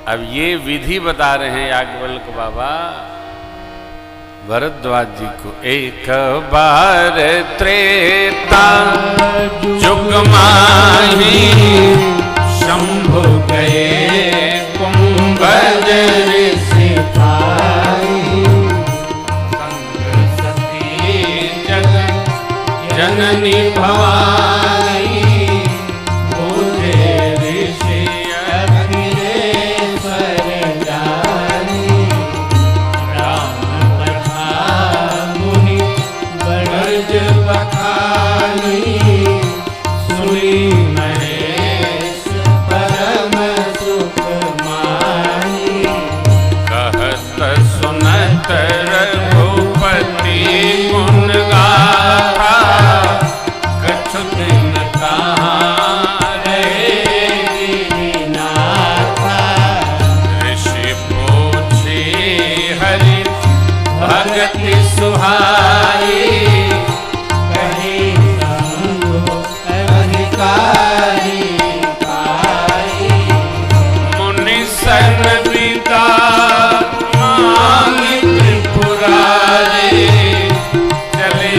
अब ये विधि बता रहे हैं याज्ञवल्क्य बाबा भरद्वाज जी को। एक बार त्रेता जुग माही शंभु गए कुंभज ऋषि भाई। संग सती जग जननी भवानी मुझे ऋषि अखिलेश्वर जानी। राम कथा मुनि बरज बखानी सुनी महेश परम सुख मानी। कहत सुनत रघुपति गुण गाथा कछु दिन कहाँ रहे नाथा। ऋषि पूछे हरि भगति सुहाई कहीं संग अधिकारी पाई। मुनि सन पिता मांगी त्रिपुरारी चले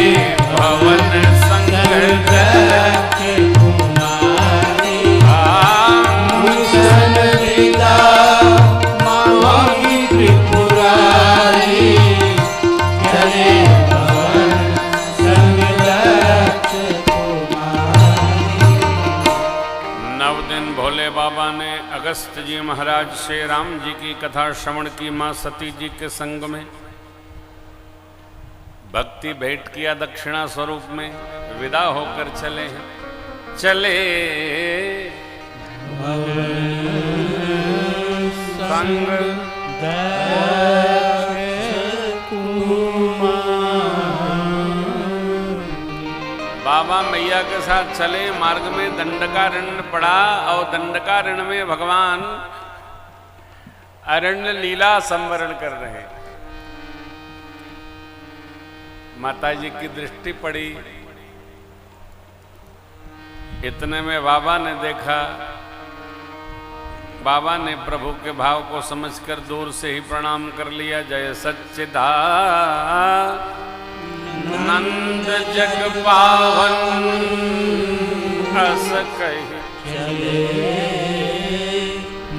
भवन संग दक्ष कुमारी। मुनि सन पिता मांगी त्रिपुरारी चले भवन संग दक्ष कुमारी। 9 दिन भोले बाबा ने अगस्त जी महाराज से राम जी की कथा श्रवण की मां सती जी के संग में। भक्ति भेंट किया दक्षिणा स्वरूप में, विदा होकर चले हैं। चले संग बाबा मैया के साथ चले। मार्ग में दंडकारण्य पड़ा और दंडकारण्य में भगवान अरण्य लीला संवरण कर रहे हैं। माता जी की दृष्टि पड़ी। इतने में बाबा ने देखा। बाबा ने प्रभु के भाव को समझकर दूर से ही प्रणाम कर लिया। जय सच्चिदा नंद जग पावन अस कहि चले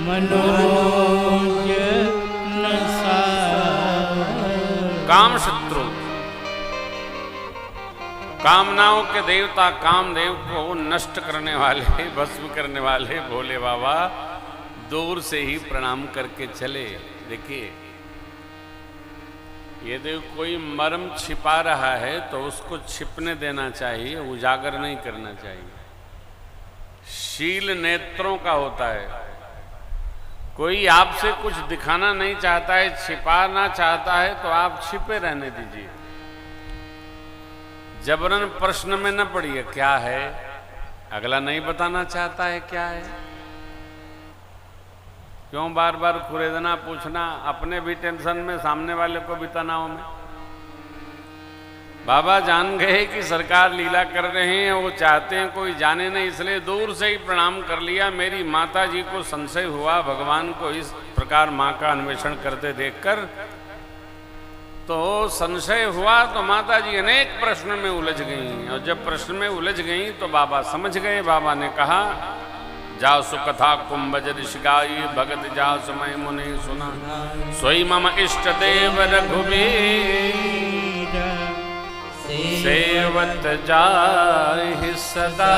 मनोज नसा। काम शत्रु कामनाओं के देवता कामदेव को नष्ट करने वाले, भस्म करने वाले भोले बाबा दूर से ही प्रणाम करके चले। देखिए, यदि कोई मर्म छिपा रहा है तो उसको छिपने देना चाहिए, उजागर नहीं करना चाहिए। शील नेत्रों का होता है। कोई आपसे कुछ दिखाना नहीं चाहता है, छिपाना चाहता है तो आप छिपे रहने दीजिए। जबरन प्रश्न में न पड़िए क्या है, अगला नहीं बताना चाहता है क्या है। क्यों बार बार खुरेदना पूछना, अपने भी टेंशन में, सामने वाले को भी तनाव में। बाबा जान गए कि सरकार लीला कर रहे हैं, वो चाहते हैं कोई जाने नहीं, इसलिए दूर से ही प्रणाम कर लिया। मेरी माता जी को संशय हुआ भगवान को इस प्रकार माँ का अन्वेषण करते देखकर, तो संशय हुआ तो माता जी अनेक प्रश्न में उलझ गई। और जब प्रश्न में उलझ गई तो बाबा समझ गए। बाबा ने कहा, जाओ सुकथा कुंभज ऋषि गाई भगत जाओ समय मुनि सुना। सोई मम इष्ट देव रघुबीर सेवत जाहि सदा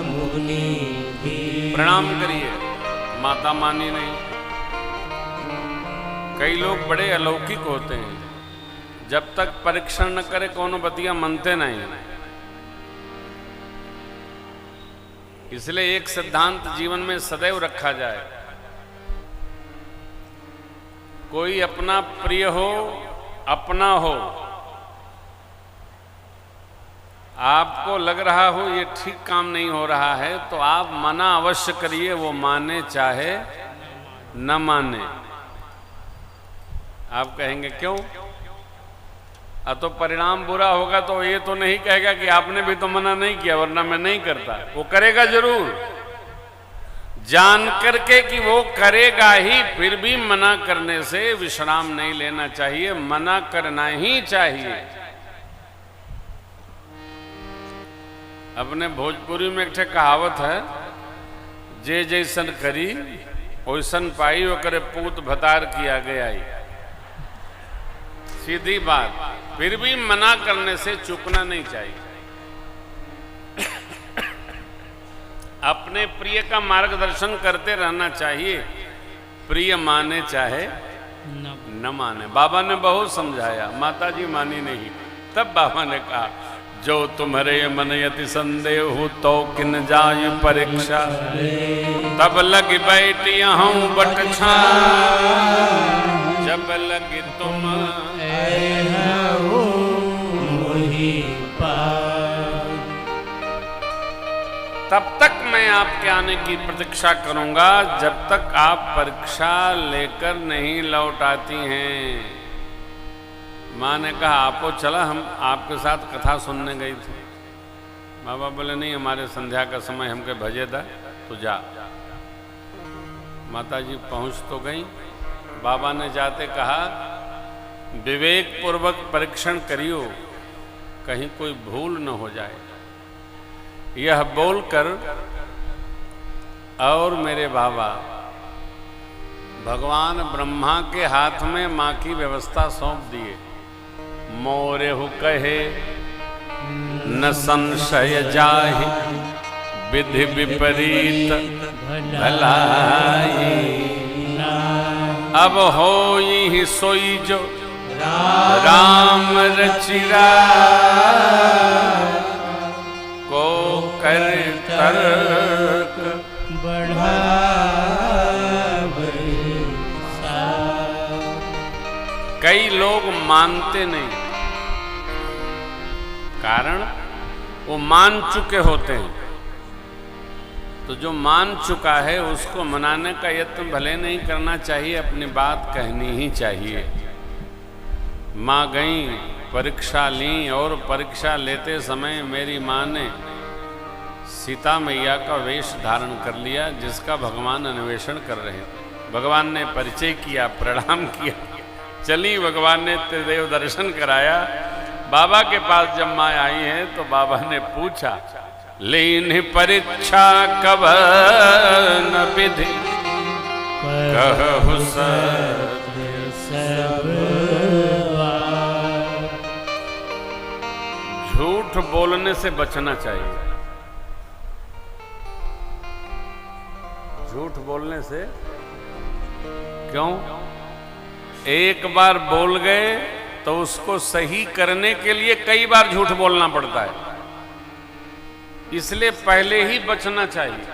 मुनि। प्रणाम करिए, माता मानी नहीं। कई लोग बड़े अलौकिक होते हैं, जब तक परीक्षण न करे कौन बतिया मनते नहीं। इसलिए एक सिद्धांत जीवन में सदैव रखा जाए, कोई अपना प्रिय हो, अपना हो, आपको लग रहा हो ये ठीक काम नहीं हो रहा है तो आप मना अवश्य करिए, वो माने चाहे न माने। आप कहेंगे क्यों? तो परिणाम बुरा होगा तो ये तो नहीं कहेगा कि आपने भी तो मना नहीं किया वरना मैं नहीं करता, वो करेगा जरूर। जान करके कि वो करेगा ही, फिर भी मना करने से विश्राम नहीं लेना चाहिए, मना करना ही चाहिए। अपने भोजपुरी में एक कहावत है, जे जैसन करी ओइसन पाई, ओकरे पूत भतार किया गया ही। सीधी बात, फिर भी मना करने से चूकना नहीं चाहिए। अपने प्रिय का मार्गदर्शन करते रहना चाहिए, प्रिय माने चाहे न माने। बाबा ने बहुत समझाया, माता जी मानी नहीं। तब बाबा ने कहा, जो तुम्हारे मन यति संदेह हो तो किन जाय परीक्षा, तब लग बैठी हूँ बट छा, जब लगी तुम तब तक मैं आपके आने की प्रतीक्षा करूंगा, जब तक आप परीक्षा लेकर नहीं लौट आती हैं। माँ ने कहा, आपो चला, हम आपके साथ कथा सुनने गई थी। बाबा बोले, नहीं, हमारे संध्या का समय हमके भजे था, तो जा। माता जी पहुँच तो गई। बाबा ने जाते कहा, विवेक पूर्वक परीक्षण करियो, कहीं कोई भूल न हो जाए। यह बोलकर और मेरे बाबा भगवान ब्रह्मा के हाथ में माँ की व्यवस्था सौंप दिए। मोरे हु कहे न संशय जाहि, विधि विपरीत भलाई। अब होई ही सोई जो राम रचिरा, को कर तर्क बढ़ा। कई लोग मानते नहीं, कारण वो मान चुके होते हैं। तो जो मान चुका है उसको मनाने का यत्न भले नहीं करना चाहिए, अपनी बात कहनी ही चाहिए। माँ गई, परीक्षा ली, और परीक्षा लेते समय मेरी माँ ने सीता मैया का वेश धारण कर लिया, जिसका भगवान अन्वेषण कर रहे थे। भगवान ने परिचय किया, प्रणाम किया, चली। भगवान ने त्रिदेव दर्शन कराया। बाबा के पास जब माँ आई है तो बाबा ने पूछा, लीन परीक्षा कब न विधि, कहु सत्य सब। झूठ बोलने से बचना चाहिए। झूठ बोलने से, क्यों? एक बार बोल गए तो उसको सही करने के लिए कई बार झूठ बोलना पड़ता है, इसलिए पहले ही बचना चाहिए।